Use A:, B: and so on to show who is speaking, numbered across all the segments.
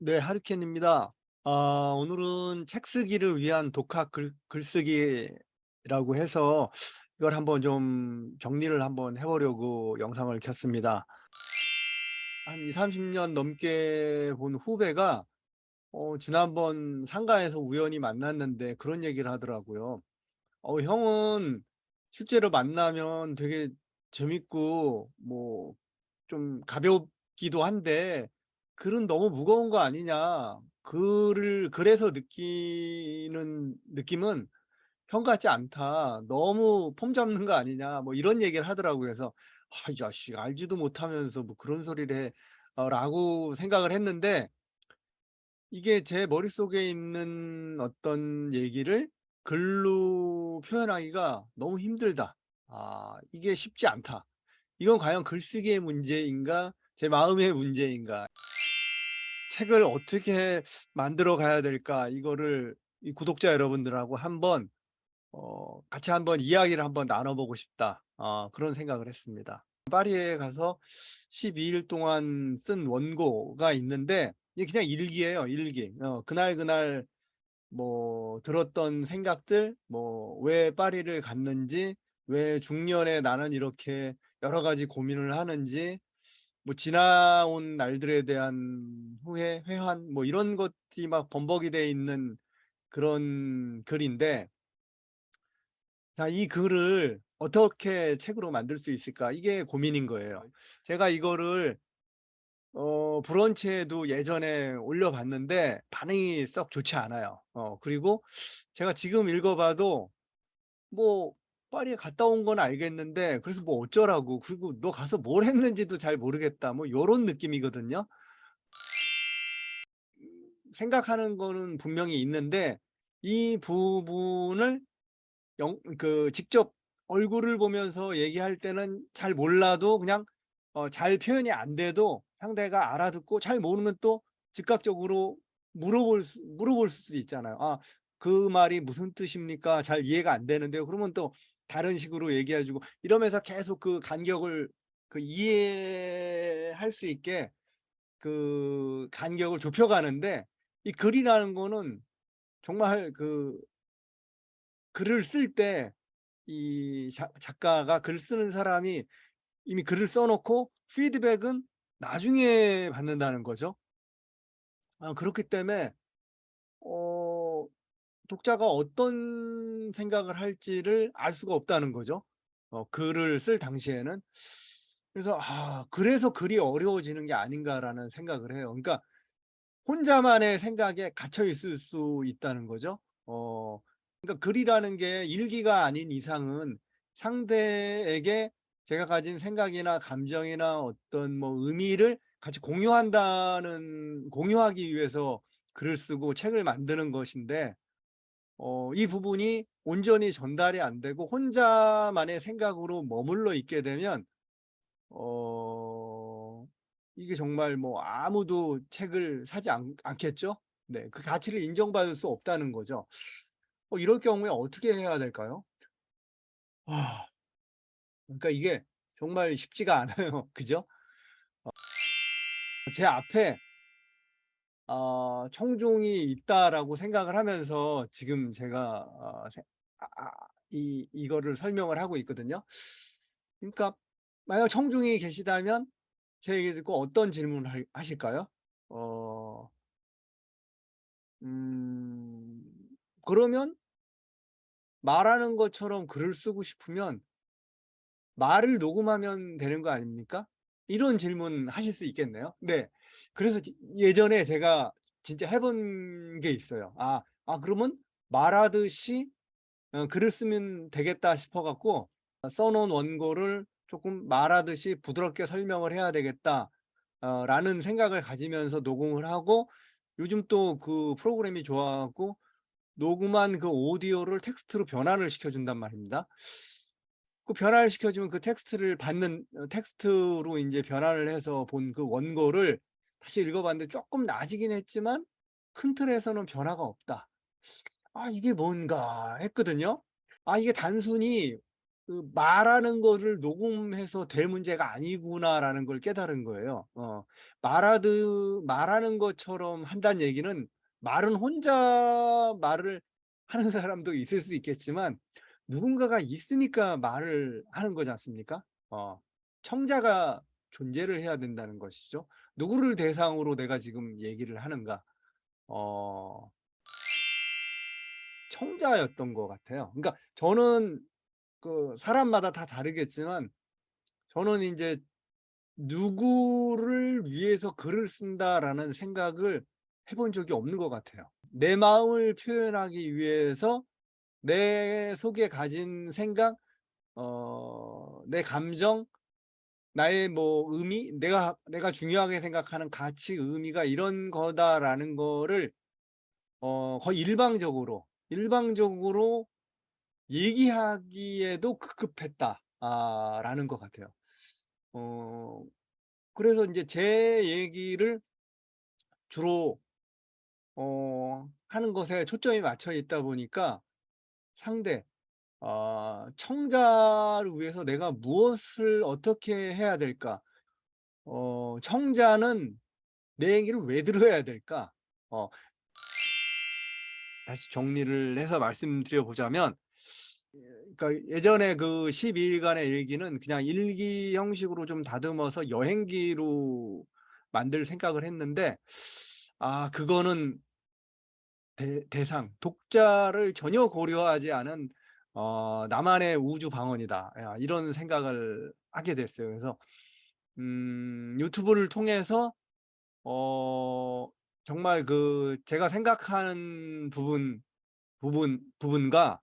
A: 네, 하루켄입니다. 오늘은 책 쓰기를 위한 독학 글쓰기라고 해서 이걸 한번 좀 정리를 한번 해보려고 영상을 켰습니다. 한 2, 30년 넘게 본 후배가 지난번 상가에서 우연히 만났는데 그런 얘기를 하더라고요. 형은 실제로 만나면 되게 재밌고 뭐 좀 가볍기도 한데 글은 너무 무거운 거 아니냐. 글을 그래서 느끼는 느낌은 형 같지 않다. 너무 폼 잡는 거 아니냐. 뭐 이런 얘기를 하더라고요. 그래서 '아 이 자식 알지도 못하면서 뭐 그런 소리를 해.' 라고 생각을 했는데 이게 제 머릿속에 있는 어떤 얘기를 글로 표현하기가 너무 힘들다. 이게 쉽지 않다. 이건 과연 글쓰기의 문제인가 제 마음의 문제인가. 책을 어떻게 만들어 가야 될까 이거를 이 구독자 여러분들하고 한번 같이 한번 이야기를 한번 나눠 보고 싶다. 그런 생각을 했습니다. 파리에 가서 12일 동안 쓴 원고가 있는데 이게 그냥 일기예요, 일기. 그날 뭐 들었던 생각들, 뭐 왜 파리를 갔는지, 왜 중년에 나는 이렇게 여러 가지 고민을 하는지, 뭐 지나온 날들에 대한 후회, 회한 뭐 이런 것들이 막 범벅이 돼 있는 그런 글인데, 자, 이 글을 어떻게 책으로 만들 수 있을까? 이게 고민인 거예요. 제가 이거를 브런치에도 예전에 올려 봤는데 반응이 썩 좋지 않아요. 그리고 제가 지금 읽어 봐도 뭐 파리에 갔다 온 건 알겠는데 그래서 뭐 어쩌라고, 그리고 "너 가서 뭘 했는지도 잘 모르겠다." 뭐 요런 느낌이거든요. 생각하는 거는 분명히 있는데 이 부분을 직접 얼굴을 보면서 얘기할 때는 잘 몰라도 그냥 잘 표현이 안 돼도 상대가 알아듣고, 잘 모르면 또 즉각적으로 물어볼 수도 있잖아요. "아 그 말이 무슨 뜻입니까? 잘 이해가 안 되는데요." 그러면 또 다른 식으로 얘기해 주고 이러면서 계속 그 간격을 이해할 수 있게 그 간격을 좁혀 가는데, 이 글이라는 거는 정말 글을 쓸 때 이 작가가, 글 쓰는 사람이 이미 글을 써 놓고 피드백은 나중에 받는다는 거죠. 그렇기 때문에 어 독자가 어떤 생각을 할지를 알 수가 없다는 거죠, 글을 쓸 당시에는. 그래서 '그래서 글이 어려워지는 게 아닌가.'라는 생각을 해요. 그러니까 혼자만의 생각에 갇혀 있을 수 있다는 거죠. 그러니까 글이라는 게 일기가 아닌 이상은 상대에게 제가 가진 생각이나 감정이나 어떤 뭐 의미를 같이 공유하기 위해서 글을 쓰고 책을 만드는 것인데, 이 부분이 온전히 전달이 안 되고 혼자만의 생각으로 머물러 있게 되면 어 이게 정말 뭐 아무도 책을 사지 않겠죠? 네. 그 가치를 인정받을 수 없다는 거죠. 이럴 경우에 어떻게 해야 될까요? 아 그러니까 이게 정말 쉽지가 않아요. 그죠? 제 앞에 '청중이 있다.'라고 생각을 하면서 지금 제가 이거를 설명을 하고 있거든요. 그러니까 만약 청중이 계시다면 제 얘기 듣고 어떤 질문을 하실까요? 어 음 그러면 말하는 것처럼 글을 쓰고 싶으면 말을 녹음하면 되는 거 아닙니까? 이런 질문 하실 수 있겠네요. 네. 그래서 예전에 제가 진짜 해본 게 있어요. 그러면 말하듯이 글을 쓰면 되겠다 싶어 갖고 써 놓은 원고를 조금 말하듯이 부드럽게 설명을 해야 되겠다 라는 생각을 가지면서 녹음을 하고, 요즘 또 그 프로그램이 좋아 갖고 녹음한 그 오디오를 텍스트로 변환을 시켜 준단 말입니다. 그 변환을 시켜 주면 그 텍스트로 인제 변환을 해서 본 그 원고를 다시 읽어 봤는데 쪼끔 나아지긴 했지만 '큰 틀에서는 변화가 없다.' '이게 뭔가.' 했거든요. 이게 단순히 말하는 거를 녹음해서 될 문제가 아니구나라는 걸 깨달은 거예요. 말하는 것처럼 한다는 얘기는, 말은 혼자 말을 하는 사람도 있을 수 있겠지만 누군가가 있으니까 말을 하는 거지 않습니까? 청자가 존재를 해야 된다는 것이죠. 누구를 대상으로 내가 지금 얘기를 하는가? 어 청자였던 것 같아요. 그러니까 저는 사람마다 다 다르겠지만 저는 인제 '누구를 위해서 글을 쓴다.'라는 생각을 해본 적이 없는 것 같아요. 내 마음을 표현하기 위해서 내 속에 가진 생각, 내 감정, 나의 뭐 의미, 내가 중요하게 생각하는 가치, 의미가 이런 거다라는 거를 거의 일방적으로 얘기하기에도 급급했다 라는 것 같아요. 어 그래서 인제 제 얘기를 주로 하는 것에 초점이 맞춰 있다 보니까 상대, 청자를 위해서 내가 무엇을 어떻게 해야 될까? 청자는 내 얘기를 왜 들어야 될까? 어 다시 정리를 해서 말씀드려 보자면, 그러니까 예전에 그 12 일간의 일기는 그냥 일기 형식으로 좀 다듬어서 여행기로 만들 생각을 했는데, 그거는 독자를 전혀 고려하지 않은 '나만의 우주 방언이다.' 이런 생각을 하게 됐어요. 그래서 유튜브를 통해서 어 정말 제가 생각하는 부분과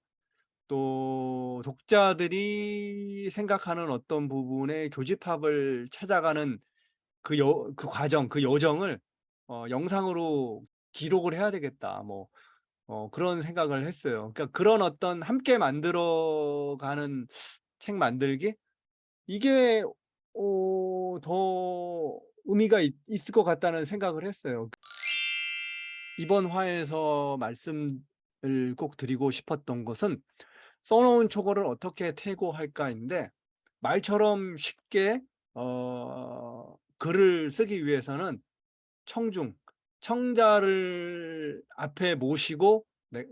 A: 또 독자들이 생각하는 어떤 부분의 교집합을 찾아가는 그 과정, 그 여정을 영상으로 기록을 해야 되겠다. 뭐 그런 생각을 했어요. 그러니까 그런 어떤 함께 만들어가는 책 만들기, 이게 더 의미가 있을 것 같다는 생각을 했어요. 이번 화에서 말씀을 꼭 드리고 싶었던 것은, 써 놓은 초고를 어떻게 퇴고할까인데, 말처럼 쉽게 글을 쓰기 위해서는 청중, 청자를 앞에 모시고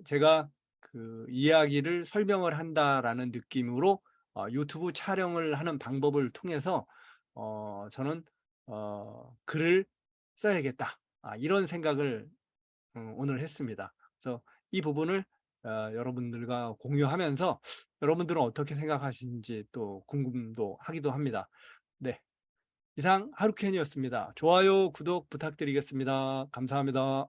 A: 제가 이야기를 설명을 한다라는 느낌으로 유튜브 촬영을 하는 방법을 통해서 저는 '글을 써야겠다.' 이런 생각을 오늘 했습니다. 그래서 이 부분을 여러분들과 공유하면서 여러분들은 어떻게 생각하시는지 또 궁금도 하기도 합니다. 네. 이상 하루캔이었습니다. 좋아요, 구독 부탁드리겠습니다. 감사합니다.